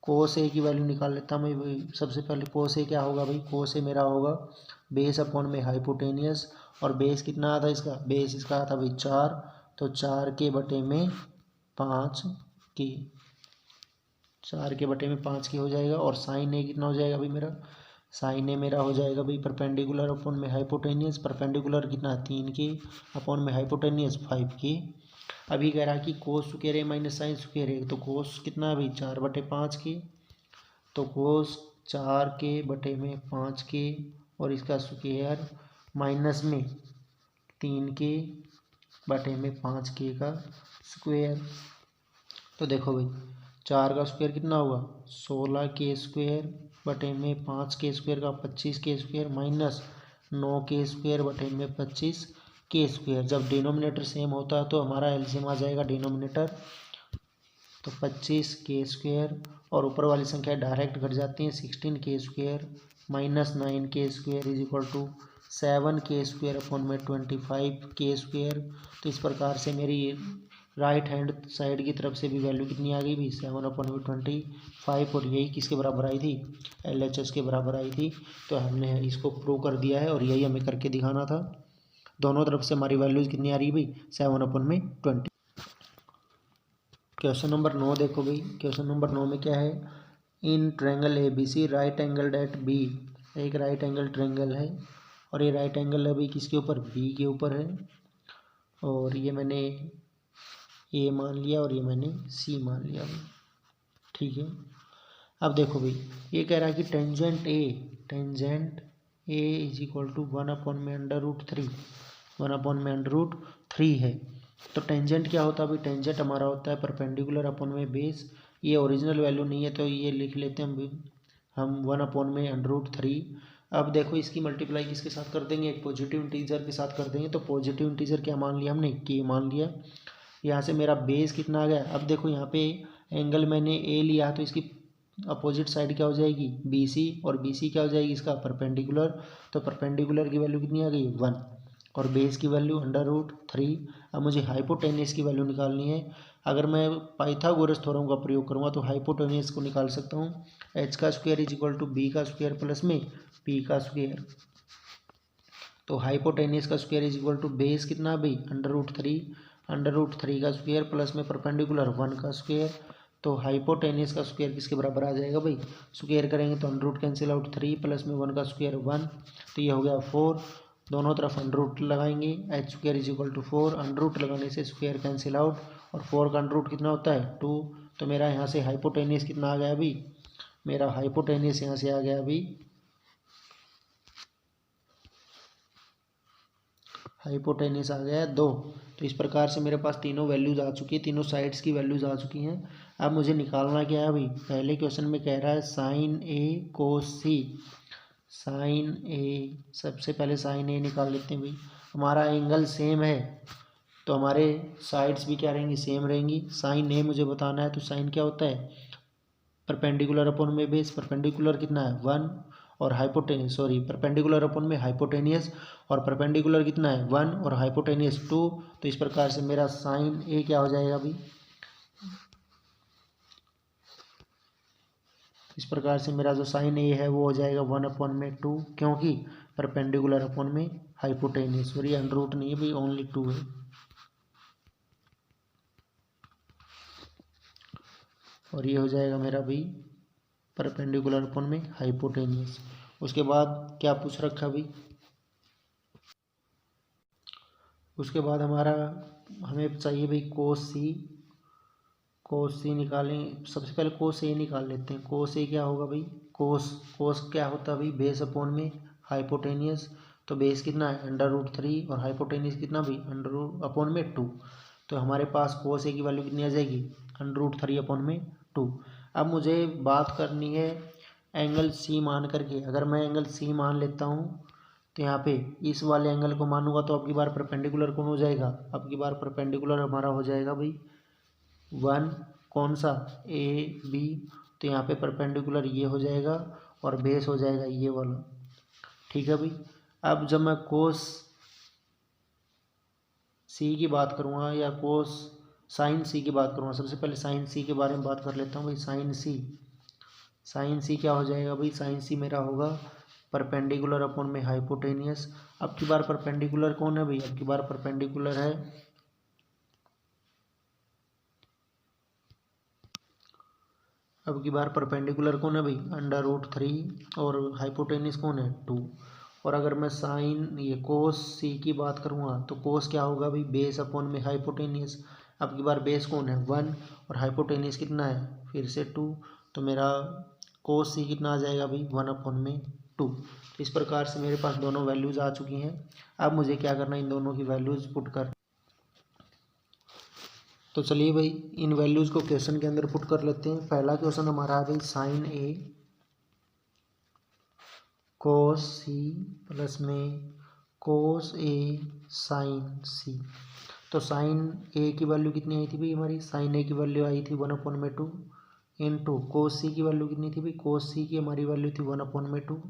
कोस ए की वैल्यू निकाल लेता हूँ मैं भाई। सबसे पहले कोस ए क्या होगा भाई, कोस ए मेरा होगा बेस अपॉन में हाइपोटेनियस, और बेस कितना आता है इसका, बेस इसका आता भाई 4। तो 4 के बटे में 5 के, 4 के बटे में 5 के हो जाएगा। और साइन ए कितना हो जाएगा भाई मेरा, साइन ए मेरा हो जाएगा भाई परपेंडिकुलर अपॉन में हाइपोटेनियस। परपेंडिकुलर कितना 3 के अपॉन में हाइपोटेनियस 5 के। अभी कह रहा है कि कोस स्क्वायर ए माइनस साइन स्क्वायर ए। तो कोस कितना अभी 4 बटे 5 के, तो कोस 4 के बटे में 5 के और इसका स्क्वायर माइनस में 3 के बटे में 5 के का स्क्वायर। तो देखो भाई 4 का स्क्वायर कितना होगा 16 के स्क्वायर बटे में 5 के स्क्वायर का 25 के स्क्वायर माइनस 9 के स्क्वायर बटे में 25 के स्क्वायर। जब डिनोमिनेटर सेम होता है तो हमारा एलसीएम आ जाएगा डिनोमिनेटर, तो 25 के स्क्वायर और ऊपर वाली संख्या डायरेक्ट घट जाती हैं 16 के स्क्वायर माइनस 9 के स्क्वायर इज इक्वल टू 7 के स्क्वायर अपॉन में 25 के स्क्वायर। तो इस प्रकार से मेरी राइट हैंड साइड की तरफ से भी वैल्यू कितनी आ गई भी 7 अपॉन में 25, और यही किसके बराबर आई थी LHS के बराबर आई थी। तो हमने इसको प्रूव कर दिया है और यही हमें करके दिखाना था। दोनों तरफ से हमारी वैल्यूज कितनी आ रही है भाई 7 अपॉन में 20। क्वेश्चन नंबर 9 देखो भाई। क्वेश्चन नंबर 9 में क्या है, in triangle ABC right angle at B, एक राइट एंगल ट्रायंगल है और ये राइट एंगल है भाई किसके ऊपर B के ऊपर है, और ये मैंने A मान लिया और ये मैंने C मान लिया भाई, ठीक है। अब देखो भाई ये कह रहा है कि tangent A is equal to 1 upon में √3, 1 अपॉन में √3 है। तो टेंजेंट क्या होता है भाई, टेंजेंट हमारा होता है परपेंडिकुलर अपॉन में बेस। ये ओरिजिनल वैल्यू नहीं है तो ये लिख लेते हैं हम 1 अपॉन में √3। अब देखो इसकी मल्टीप्लाई किसके साथ कर देंगे, एक पॉजिटिव इंटीजर के साथ कर देंगे। तो पॉजिटिव इंटीजर क्या मान लिया हमने, के मान लिया। यहाँ से मेरा बेस कितना आ गया, अब देखो यहाँ पे एंगल मैंने ए लिया तो इसकी अपोजिट साइड क्या हो जाएगी BC, और BC क्या हो जाएगी इसका परपेंडिकुलर। तो परपेंडिकुलर की वैल्यू कितनी आ गई 1 और बेस की वैल्यू √3। अब मुझे हाइपोटेनियस की वैल्यू निकालनी है। अगर मैं पाइथागोरस थ्योरम का प्रयोग करूँगा तो हाइपोटेनियस को निकाल सकता हूँ, h का square is equal to b का स्क्वायर प्लस में p का स्क्वायर। तो हाइपोटेनियस का square is equal to base कितना भाई √3 का स्क्वायर प्लस में परपेंडिकुलर 1 का स्क्वायर। तो हाइपोटेनियस का स्क्वायर किसके बराबर आ जाएगा भाई, स्क्वायर करेंगे तो under root cancel out 3 plus में 1 का स्क्वायर 1, तो ये हो गया 4। दोनों तरफ अंडर रूट लगाएंगे, h square is equal to 4, under root लगाने से स्क्वायर कैंसिल आउट और 4 का अंडर रूट कितना होता है 2। तो मेरा यहाँ से हाइपोटेनियस कितना आ गया अभी, मेरा हाइपोटेनियस यहाँ से आ गया अभी, हाइपोटेनियस आ गया है 2। तो इस प्रकार से मेरे पास तीनों वैल्यूज आ चुकी है, तीनों साइड्स की वैल्यूज आ चुकी हैं। अब मुझे निकालना क्या है अभी, पहले क्वेश्चन में कह रहा है sine A cos C, sine A, सबसे पहले साइन A निकाल लेते हैं भाई। हमारा एंगल सेम है तो हमारे साइड्स भी क्या रहेंगी सेम रहेंगी। साइन A मुझे बताना है तो साइन क्या होता है परपेंडिकुलर अपॉन में बेस, परपेंडिकुलर कितना है 1 और हाइपोटेनियस परपेंडिकुलर अपॉन में हाइपोटेनियस और परपेंडिकुलर कितना है 1 और हाइपोटेनियस 2। तो इस प्रकार से मेरा साइन A क्या हो जाएगा अभी, इस प्रकार से मेरा जो साइन A है वो हो जाएगा 1 अपॉन में 2, क्योंकि परपेंडिकुलर अपॉन में हाइपोटेनियस, और ये अंडर रूट नहीं है भाई ओनली 2 है। और ये हो जाएगा मेरा भाई परपेंडिकुलर अपॉन में हाइपोटेनियस। उसके बाद क्या पूछ रखा भाई, उसके बाद हमारा हमें चाहिए भाई कोस सी निकालें। सबसे पहले कोस ए निकाल लेते हैं। कोस ए क्या होगा भाई, कोस क्या होता है भाई बेस अपॉन में हाइपोटेनियस। तो बेस कितना है √3 और हाइपोटेनियस कितना भाई अंडर अपॉन में 2। तो हमारे पास कोस ए की वैल्यू कितनी आ जाएगी √3 अपॉन में 2। अब मुझे बात करनी है एंगल C मान करके। अगर मैं एंगल C मान लेता हूँ तो यहाँ पे इस वाले एंगल को मानूंगा तो अब की बार परपेंडिकुलर कौन हो जाएगा, अब की बार परपेंडिकुलर हमारा हो जाएगा भाई 1, कौन सा AB। तो यहाँ पे परपेंडिकुलर ये हो जाएगा और बेस हो जाएगा ये वाला, ठीक है भाई। अब जब मैं कोस C की बात करूँगा या कोस साइन C की बात करूँगा, सबसे पहले साइन C के बारे में बात कर लेता हूँ भाई। साइन C क्या हो जाएगा भाई, साइन C मेरा होगा परपेंडिकुलर अपॉन में हाइपोटेनियस। अब की बार परपेंडिकुलर कौन है भाई, अब की बार परपेंडिकुलर है अब की बार परपेंडिकुलर कौन है भाई √3 और हाइपोटेनियस कौन है 2। और अगर मैं साइन ये कोस C की बात करूँगा तो कोस क्या होगा भाई बेस अपॉन में हाइपोटेनियस। अब की बार बेस कौन है 1 और हाइपोटेनियस कितना है फिर से 2। तो मेरा कोस C कितना आ जाएगा भाई 1 अपॉन में 2। तो इस प्रकार से मेरे पास दोनों वैल्यूज़ आ चुकी हैं। अब मुझे क्या करना है इन दोनों की वैल्यूज़ पुट कर। तो चलिए भाई इन वैल्यूज़ को क्वेश्चन के अंदर पुट कर लेते हैं। पहला क्वेश्चन हमारा है भाई साइन ए कोस सी प्लस में कोस ए साइन सी। तो साइन ए की वैल्यू कितनी आई थी भाई हमारी, साइन ए की वैल्यू आई थी 1/2 इंटू कोस सी की वैल्यू कितनी थी भाई, कोस सी की हमारी वैल्यू थी 1/2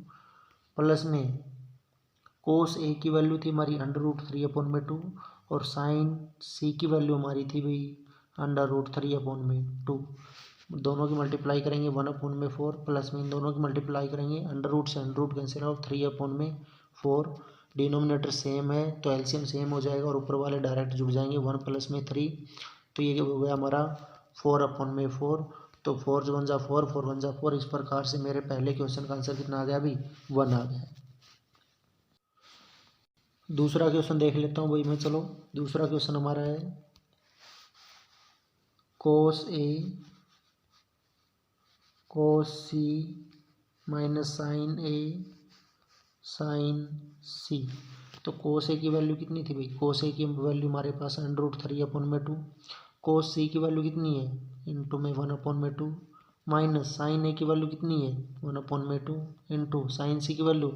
प्लस में कोस ए की वैल्यू थी हमारी √3/2 और साइन सी की वैल्यू हमारी थी भाई √3/2। दोनों की मल्टीप्लाई करेंगे 1/4 प्लस में इन दोनों की मल्टीप्लाई करेंगे अंडर से under cancel out 3/4। Denominator same है तो एलसीएम सेम हो जाएगा और ऊपर वाले डायरेक्ट जुड़ जाएंगे 1 + में 3 तो ये हो गया हमारा 4/4। तो 4 × 1 = 4, 4 × 1 = 4। इस प्रकार से मेरे पहले क्वेश्चन का आंसर कितना आ गया अभी 1 आ गया। दूसरा क्वेश्चन देख लेता हूँ भाई मैं। चलो दूसरा क्वेश्चन हमारा है कोस ए कोस सी माइनस साइन ए साइन सी। तो कोस ए की वैल्यू कितनी थी भाई, कोस ए की वैल्यू हमारे पास √3/2। कोस सी की वैल्यू कितनी है इंटू में 1/2 माइनस साइन ए की वैल्यू कितनी है 1/2 इंटू साइन सी की वैल्यू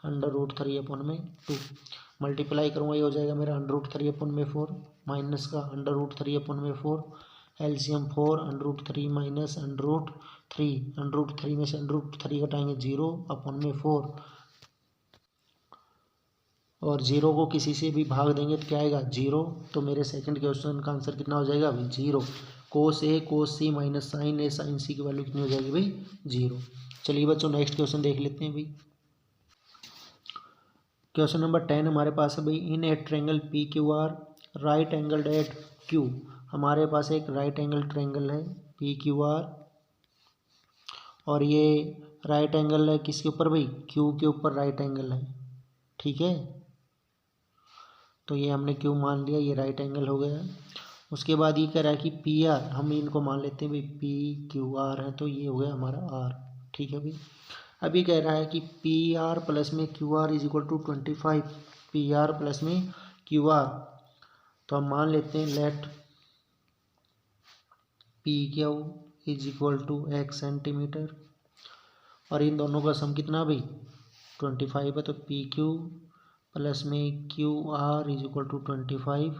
√3/2। मल्टीप्लाई करूँगा ये हो जाएगा मेरा √3/4 माइनस का √3/4 एलसीएम 4 √3 माइनस √3 √3 में से √3 घटाएंगे 0/4 और 0 को किसी से भी भाग देंगे तो क्या आएगा 0। तो मेरे सेकंड क्वेश्चन का आंसर कितना हो जाएगा अभी 0। कोस ए कोस सी माइनस साइन ए साइन सी की वैल्यू कितनी हो जाएगी भाई 0। चलिए बच्चों नेक्स्ट क्वेश्चन देख लेते हैं भाई। क्वेश्चन नंबर 10 हमारे पास है भाई in a triangle P Q R right angle at Q. हमारे पास एक राइट एंगल ट्रायंगल है पी क्यू आर और ये राइट एंगल है किसके ऊपर भाई क्यू के ऊपर राइट एंगल है। ठीक है तो ये हमने क्यू मान लिया, ये राइट एंगल हो गया। उसके बाद ये कह रहा है कि पी आर, हम इनको मान लेते हैं भाई पी क्यू आर है तो ये हो गया हमारा आर। ठीक है भाई अभी कह रहा है कि पी आर प्लस में Q R is equal to 25। P R plus में क्यू आर तो हम मान लेते हैं let P Q is equal to x centimetre और इन दोनों का सम कितना भाई 25 है। तो पी क्यू प्लस में Q R is equal to 25।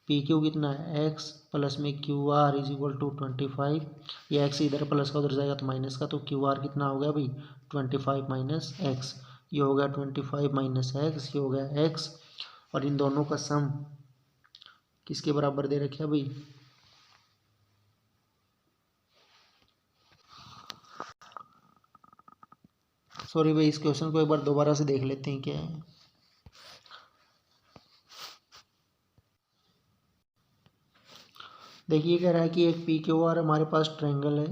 P Q कितना है x प्लस में Q R is equal to 25। ये x इधर प्लस का उधर जाएगा तो माइनस का, तो क्यू आर कितना हो गया भाई 25 माइनस एक्स। ये हो गया 25 माइनस एक्स, ये हो गया x और इन दोनों का सम किसके बराबर दे रखे भाई सॉरी भाई इस क्वेश्चन को एक बार दोबारा से देख लेते हैं क्या है। देखिए कह रहा है कि एक पी क्यू आर हमारे पास ट्रायंगल है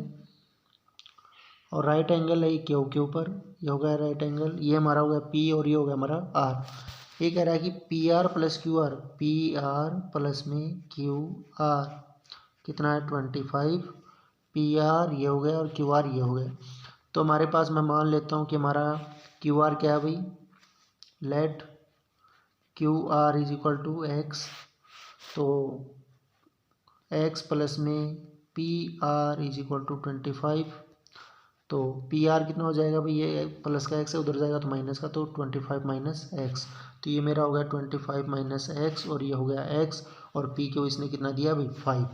और राइट एंगल है क्यू के ऊपर, ये हो गया राइट एंगल, ये हमारा हो गया पी और ये हो गया हमारा आर। ये कह रहा है कि P R plus Q R, P R plus में क्यू आर कितना है 25। पी आर ये हो गया और क्यू आर ये हो गया। तो हमारे पास मैं मान लेता हूँ कि हमारा क्यू आर क्या है भाई let Q R is equal to X. तो एक्स प्लस में P R is equal to 25। तो पी आर कितना हो जाएगा भाई ये प्लस का एक्स है उधर जाएगा तो माइनस का, तो 25 माइनस एक्स। तो ये मेरा हो गया 25 माइनस एक्स और ये हो गया एक्स और पी क्यू इसने कितना दिया भाई 5।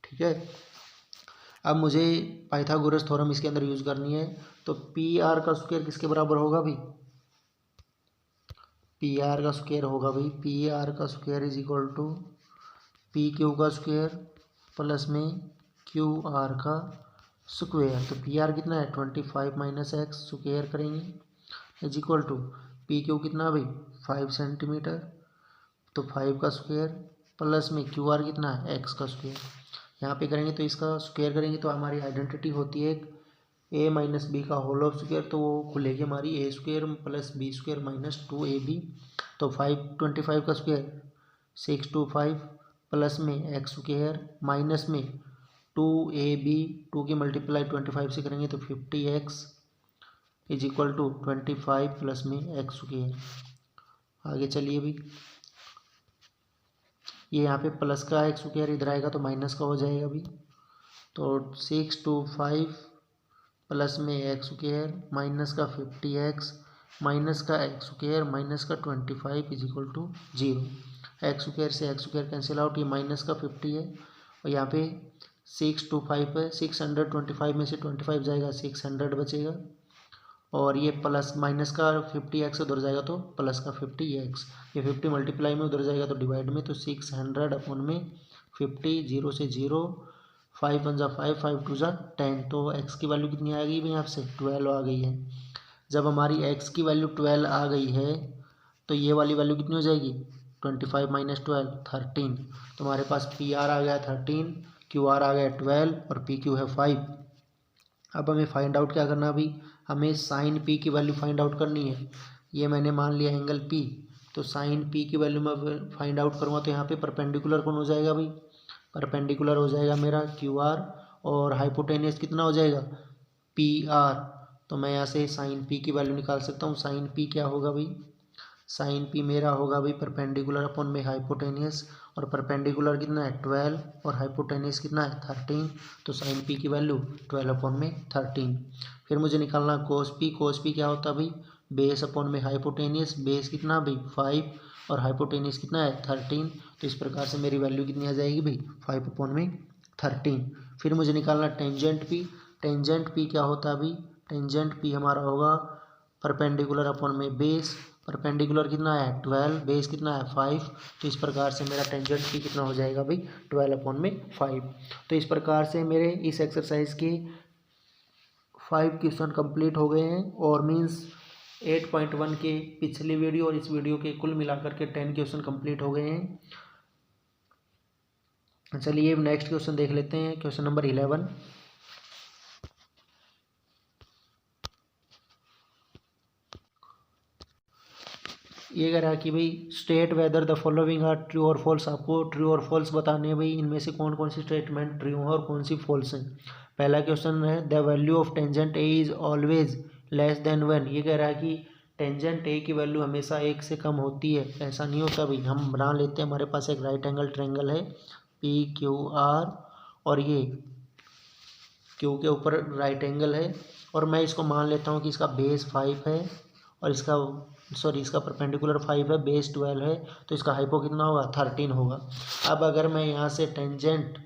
ठीक है अब मुझे पाइथागोरस थ्योरम इसके अंदर यूज़ करनी है। तो पी आर का स्क्वायर किसके बराबर होगा भाई पी आर का स्क्वायर होगा भाई पी आर का square is equal to P Q का स्क्वायर प्लस में क्यू आर का स्क्वायर। तो पी आर कितना है 25 माइनस एक्स स्क्वायर करेंगे is equal to P Q कितना भाई 5 सेंटीमीटर। तो 5 का स्क्वायर प्लस में क्यू आर कितना है एक्स का स्क्वायर। यहाँ पे करेंगे तो इसका स्क्वायर करेंगे तो हमारी आइडेंटिटी होती है ए माइनस बी का होल ऑफ स्क्वायर, तो वो खुलेगी हमारी A square plus B square minus 2ab। तो 25 का स्क्वायर 625 प्लस में एक्स स्क्वायर माइनस में 2ab, 2 की मल्टीप्लाई 25 से करेंगे तो 50x is equal to 25 plus में एक्स स्क्वायर। आगे चलिए भी ये यहाँ पे प्लस का एक्स स्क्वायर इधर आएगा तो माइनस का हो जाएगा अभी। तो 625 प्लस में एक्स स्क्वायर माइनस का 50x माइनस का एक्स स्क्वायर माइनस का 25 is equal to 0। X square से एक्स स्क्वायर कैंसिल आउट, ये माइनस का 50 है और यहाँ पे 625 है, 625 में से 25 जाएगा 600 बचेगा और ये प्लस माइनस का 50x उधर जाएगा तो प्लस का 50x, ये 50 मल्टीप्लाई में उधर जाएगा तो डिवाइड में, तो 600 अपन में 50, 0 से 0, 5 1 जा 5, 5 2 जा 10, तो x की वैल्यू कितनी आ गई भाई यहाँ से 12 आ गई है। जब हमारी x की वैल्यू 12 आ गई है तो ये वाली वैल्यू कितनी हो जाएगी 25 माइनस 12 13, तो हमारे पास पी आर आ गया 13, क्यू आर आ गया 12 और पी क्यू है 5। अब हमें फाइंड आउट क्या करना, अभी हमें साइन पी की वैल्यू फाइंड आउट करनी है। ये मैंने मान लिया एंगल पी, तो साइन पी की वैल्यू मैं फाइंड आउट करूँगा तो यहाँ पे परपेंडिकुलर कौन हो जाएगा भाई, परपेंडिकुलर हो जाएगा मेरा क्यू आर और हाइपोटेनियस कितना हो जाएगा पी आर। तो मैं यहाँ से साइन पी की वैल्यू निकाल सकता हूँ। साइन पी क्या होगा भाई, साइन पी मेरा होगा भाई परपेंडिकुलर अपॉन में हाइपोटेनियस, और परपेंडिकुलर कितना है 12 और हाइपोटेनियस कितना है 13, तो साइन पी की वैल्यू 12 अपॉन में 13। फिर मुझे निकालना कोस पी, कोस पी क्या होता है भाई बेस अपॉन में हाइपोटेनियस, बेस कितना भाई 5 और हाइपोटेनियस कितना है 13, तो इस प्रकार से मेरी वैल्यू कितनी आ जाएगी भाई 5 अपॉन में 13। फिर मुझे निकालना टेंजेंट पी, टेंजेंट पी क्या होता है भाई, टेंजेंट पी हमारा होगा परपेंडिकुलर अपॉन में बेस, परपेंडिकुलर कितना है 12, बेस कितना है 5, तो इस प्रकार से मेरा टेंजेंट पी कितना हो जाएगा भाई 12 अपॉन में 5। तो इस प्रकार से मेरे इस एक्सरसाइज के 5 क्वेश्चन कंप्लीट हो गए हैं और मीन्स 8.1 के पिछली वीडियो और इस वीडियो के कुल मिलाकर के 10 क्वेश्चन कंप्लीट हो गए हैं। चलिए नेक्स्ट क्वेश्चन देख लेते हैं, क्वेश्चन नंबर 11। ये कह रहा है कि भाई state whether the following are true और फॉल्स, आपको ट्रू और फॉल्स बताने हैं भाई इनमें से कौन कौन सी स्टेटमेंट ट्रू है और कौन सी फॉल्स है। पहला क्वेश्चन है the value of tangent A is always less than 1। ये कह रहा है कि टेंजेंट ए की वैल्यू हमेशा 1 से कम होती है, ऐसा नहीं होता भाई। हम बना लेते हैं, हमारे पास एक राइट एंगल ट्रायंगल है पी क्यू आर और ये क्यू के ऊपर राइट एंगल है और मैं इसको मान लेता हूँ कि इसका बेस 5 है और इसका परपेंडिकुलर 5 है, बेस 12 है, तो इसका हाइपो कितना होगा 13 होगा। अब अगर मैं यहाँ से टेंजेंट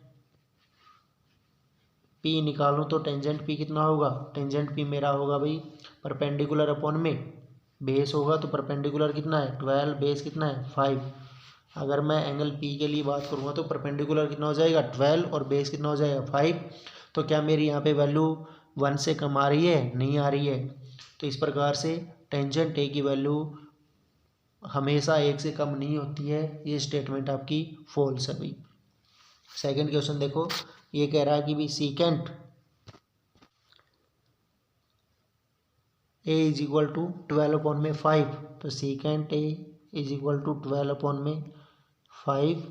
पी निकालूँ तो टेंजेंट पी कितना होगा, टेंजेंट पी मेरा होगा भाई परपेंडिकुलर अपॉन में बेस होगा, तो परपेंडिकुलर कितना है 12, बेस कितना है 5। अगर मैं एंगल पी के लिए बात करूँगा तो परपेंडिकुलर कितना हो जाएगा 12 और बेस कितना हो जाएगा 5। तो क्या मेरी यहाँ पे वैल्यू 1 से कम आ रही है, नहीं आ रही है। तो इस प्रकार से टेंजेंट ए की वैल्यू हमेशा 1 से कम नहीं होती है, ये स्टेटमेंट आपकी फॉल्स है भाई। सेकंड क्वेश्चन देखो, ये कह रहा है कि भाई secant A is equal to 12 upon में 5, तो secant A is equal to 12 upon में 5,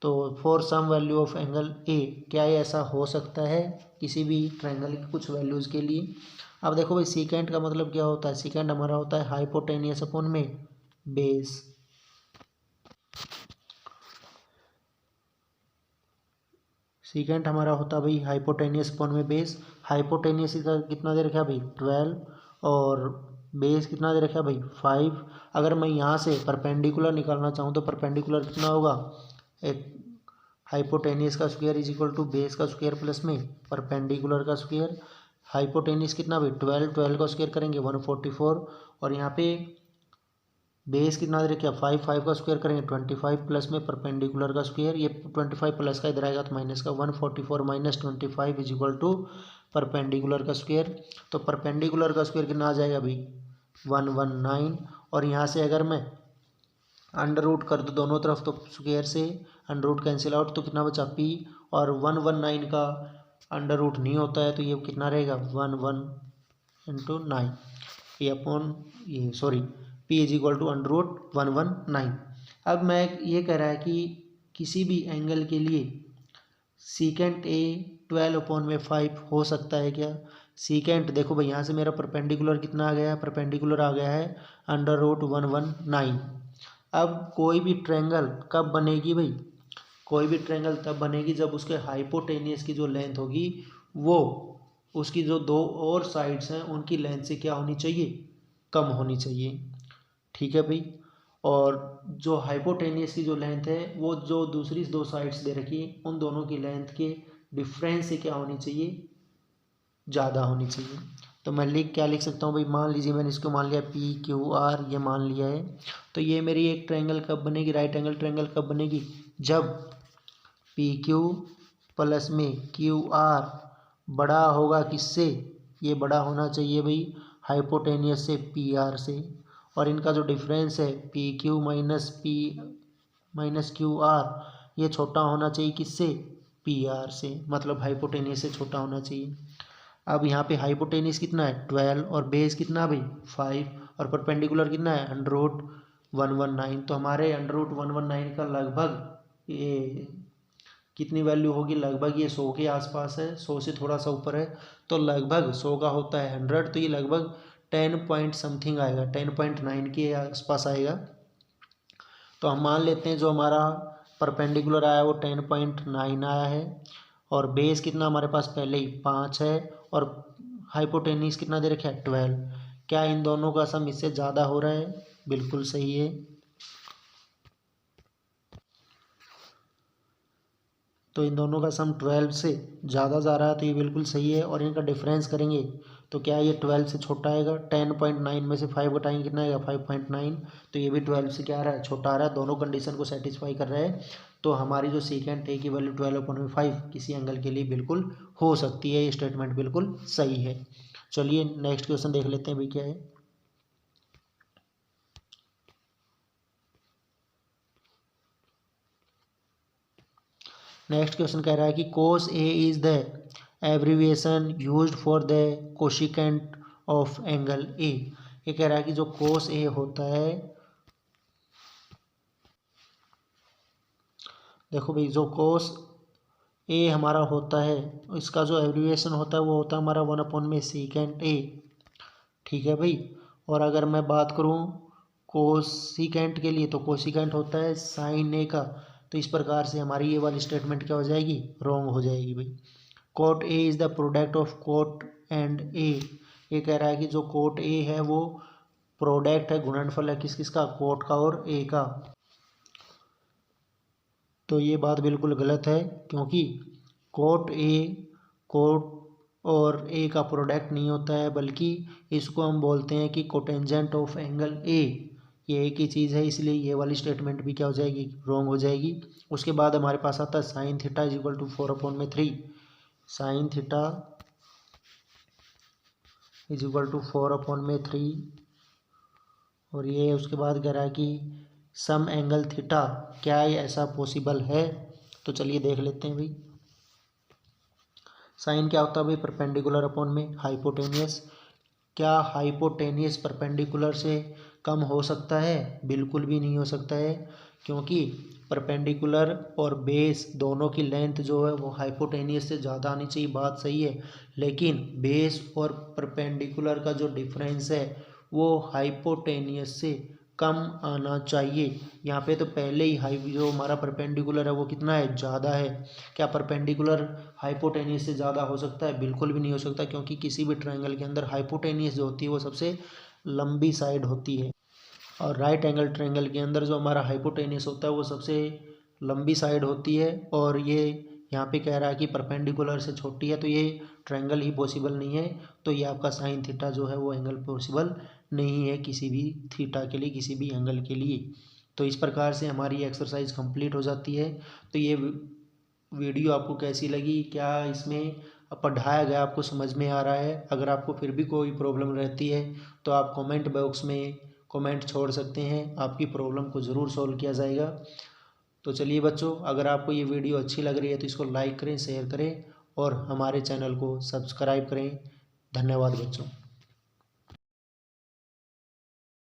तो for some value of angle A, क्या ये ऐसा हो सकता है किसी भी ट्रायंगल की कुछ वैल्यूज़ के लिए। अब देखो भाई सीकेंट का मतलब क्या होता है, सीकेंट हमारा होता है हाइपोटेनियस अपॉन में बेस। सीकेंट हमारा होता है भाई हाइपोटेनियस अपॉन में बेस। हाइपोटेनियस का कितना दे रखा है भाई 12 और बेस कितना दे रखा है भाई 5। अगर मैं यहाँ से परपेंडिकुलर निकालना चाहूँ तो परपेंडिकुलर कितना होगा, एक हाइपोटेनियस का square is equal to base का स्क्वायर प्लस में परपेंडिकुलर का स्क्वायर। हाइपोटेनियस कितना भाई 12 का स्क्वायर करेंगे 144 और यहाँ पे बेस कितना दे रखा 5 का स्क्वायर करेंगे 25 प्लस में परपेंडिकुलर का स्क्वायर, ये 25 प्लस का इधर आएगा तो माइनस का 144 minus 25 is equal to perpendicular का स्क्वायर। तो परपेंडिकुलर का स्क्वायर कितना आ जाएगा भाई 119 और यहाँ से अगर मैं अंडर रूट कर दूँ दोनों तरफ तो स्क्वायर से अंडर रूट कैंसिल आउट, तो कितना बचा पी, और 119 का अंडर रूट नहीं होता है तो ये कितना रहेगा 11 इंटू 9 ये अपॉन ये sorry P is equal to under root 119। अब मैं ये कह रहा है कि किसी भी एंगल के लिए सीकेंट ए 12 अपॉन में 5 हो सकता है क्या। सीकेंट देखो भाई यहाँ से मेरा परपेंडिकुलर कितना आ गया है, परपेंडिकुलर आ गया है अंडर रूट 119। अब कोई भी ट्रायंगल कब बनेगी भाई, कोई भी ट्रायंगल तब बनेगी जब उसके हाइपोटेनियस की जो लेंथ होगी वो उसकी जो दो और साइड्स हैं उनकी लेंथ से क्या होनी चाहिए, कम होनी चाहिए। ठीक है भाई। और जो हाइपोटेनियस की जो लेंथ है वो जो दूसरी दो साइड्स दे रखी है उन दोनों की लेंथ के डिफरेंस से क्या होनी चाहिए, ज़्यादा होनी चाहिए। तो मैं क्या लिख सकता हूँ भाई, मान लीजिए मैंने इसको मान लिया पी क्यू आर, ये मान लिया है। तो ये मेरी एक ट्रायंगल कब बनेगी, राइट एंगल ट्रायंगल कब बनेगी, जब पी क्यू प्लस में क्यू आर बड़ा होगा किससे, ये बड़ा होना चाहिए भाई हाइपोटेनियस से, पी आर से। और इनका जो डिफरेंस है P Q minus Q R ये छोटा होना चाहिए किससे, पी आर से, मतलब हाइपोटेनियस से छोटा होना चाहिए। अब यहाँ पे हाइपोटेनियस कितना है 12 और बेस कितना भाई 5 और परपेंडिकुलर कितना है √119। तो हमारे √119 का लगभग ये कितनी वैल्यू होगी, लगभग ये 100 के आसपास है, 100 से थोड़ा सा ऊपर है। तो लगभग 100 का होता है 100, तो ये लगभग 10 पॉइंट समथिंग आएगा, 10.9 के आसपास आएगा। तो हम मान लेते हैं जो हमारा परपेंडिकुलर आया वो 10.9 आया है और बेस कितना हमारे पास पहले ही 5 है और हाइपोटेनियस कितना दे रखा है 12। क्या इन दोनों का सम इससे ज़्यादा हो रहा है, बिल्कुल सही है। तो इन दोनों का सम 12 से ज़्यादा जा रहा है, तो ये बिल्कुल सही है। और इनका डिफरेंस करेंगे तो क्या ये 12 से छोटा आएगा, 10.9 में से 5 घटाएंगे कितना आएगा 5.9। तो ये भी 12 से क्या आ रहा है, छोटा आ रहा है, दोनों कंडीशन को सेटिस्फाई कर रहा है। तो हमारी जो सेकेंड ए की वैल्यू 12/5 किसी एंगल के लिए बिल्कुल हो सकती है, ये स्टेटमेंट बिल्कुल सही है। चलिए नेक्स्ट क्वेश्चन देख लेते हैं भाई क्या है। नेक्स्ट क्वेश्चन कह रहा है कि cos A is the abbreviation used for the cosecant of angle A। ये कह रहा है कि जो cos A होता है, देखो भाई जो cos A हमारा होता है इसका जो एब्रीविएशन होता है वो होता है हमारा 1/secant A। ठीक है भाई। और अगर मैं बात करूँ कोसिकेंट के लिए तो कोसिकेंट होता है साइन ए का। तो इस प्रकार से हमारी ये वाली स्टेटमेंट क्या हो जाएगी, रॉन्ग हो जाएगी भाई। Cot A is the product of cot and A. ये कह रहा है कि जो कोट ए है वो प्रोडक्ट है, गुणनफल है किस किसका, कोट का और ए का। तो ये बात बिल्कुल गलत है क्योंकि कोट और ए का प्रोडक्ट नहीं होता है, बल्कि इसको हम बोलते हैं कि कोटेंजेंट ऑफ एंगल ए। ये एक ही चीज़ है, इसलिए ये वाली स्टेटमेंट भी क्या हो जाएगी, रॉन्ग हो जाएगी। उसके बाद हमारे पास आता है sine theta is equal to 4/3। Sine theta is equal to 4/3 और ये उसके बाद कह रहा है कि सम एंगल थीटा, क्या ये ऐसा पॉसिबल है। तो चलिए देख लेते हैं भाई। साइन क्या होता है भाई, परपेंडिकुलर अपॉन में हाइपोटेनियस। क्या हाइपोटेनियस परपेंडिकुलर से कम हो सकता है, बिल्कुल भी नहीं हो सकता है, क्योंकि परपेंडिकुलर और बेस दोनों की लेंथ जो है वो हाइपोटेनियस से ज़्यादा आनी चाहिए, बात सही है। लेकिन बेस और परपेंडिकुलर का जो डिफरेंस है वो हाइपोटेनियस से कम आना चाहिए। यहाँ पे तो पहले ही जो हमारा परपेंडिकुलर है वो कितना है, ज़्यादा है। क्या परपेंडिकुलर हाइपोटेनियस से ज़्यादा हो सकता है, बिल्कुल भी नहीं हो सकता, क्योंकि किसी भी ट्रायंगल के अंदर हाइपोटेनियस जो होती है वो सबसे लंबी साइड होती है और राइट एंगल ट्रायंगल के अंदर जो हमारा हाइपोटेनियस होता है वो सबसे लंबी साइड होती है। और ये यहाँ पे कह रहा है कि परपेंडिकुलर से छोटी है, तो ये ट्रायंगल ही पॉसिबल नहीं है। तो ये आपका साइन थीटा जो है वो एंगल पॉसिबल नहीं है किसी भी थीटा के लिए, किसी भी एंगल के लिए। तो इस प्रकार से हमारी एक्सरसाइज कंप्लीट हो जाती है। तो ये वीडियो आपको कैसी लगी, क्या इसमें पढ़ाया गया आपको समझ में आ रहा है। अगर आपको फिर भी कोई प्रॉब्लम रहती है तो आप कमेंट बॉक्स में कमेंट छोड़ सकते हैं, आपकी प्रॉब्लम को ज़रूर सॉल्व किया जाएगा। तो चलिए बच्चों, अगर आपको ये वीडियो अच्छी लग रही है तो इसको लाइक करें, शेयर करें और हमारे चैनल को सब्सक्राइब करें। धन्यवाद बच्चों।